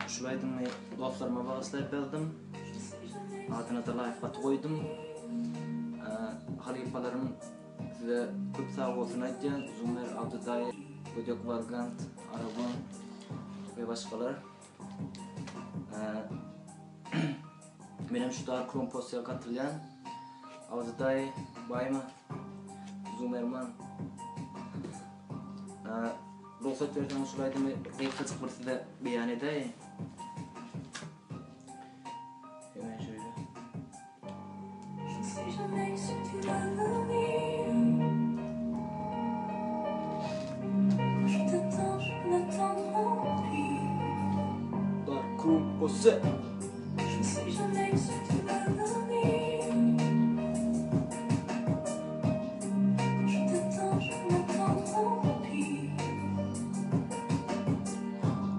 Ушулайдын досторума багышлап белдим. Adına da life'ga koydum. Halifalarim size köp sağ olsun aytjan. Zumer Abduday, Bödök Vargant, Aragon ve başkalar. Benim şu da Kromposya katılyan. Abduday, Bayma, Zumerman. Ruhsat versen uşulaydım ve kıçık bir size beyan edeyim. Hemen şöyle. Dark Kromposya.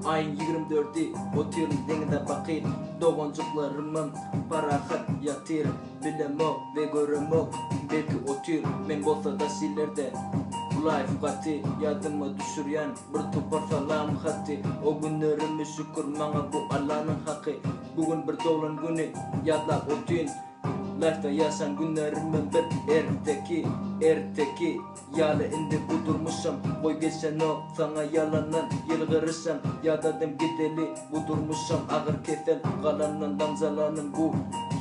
Ayın 24'i oturuyorum dengede bakayım. Doğancuklarımın parahat yatır. Bilemok ve göremok. Belki otur men bolsa da silerde. Life katı yadımı düşüryen bir topar salam hatı. O günlerimi şükür bana bu Allah'ın hakkı. Bugün bir dolan günü yadla otun. Life'da yaşan günlerimin bir erteki yalı indi budurmuşum. Boy geçen o sana yalanan yılgırışım. Yadadım gideli budurmuşum. Ağır kesel kalanın damzalanın bu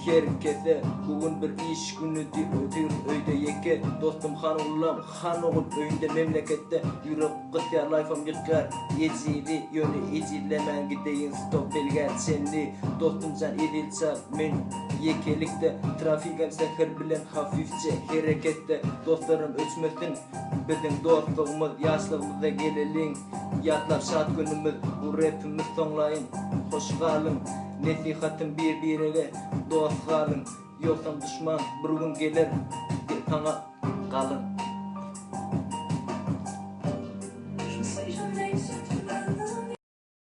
herkese. Bugün bir iş günü ötür öyde yeke. Dostum han oğul öyünde memlekette. Yürek kıtya life'ım yıkar ecili yönü ecilemen gideyin stop belgen senli. Dostum sen edil çal men yekelikte. Trafiğim seher bilen hafifçe harekette. Dostlarım ölçmesin bizim dostluğumuz yaşlığımıza gelelin. Yatlap şart günümüz bu rapimiz sonlayın. Hoş kalın nesihatım birbirine dost kalın. Yoksa düşman bir gün gelir sana kalın.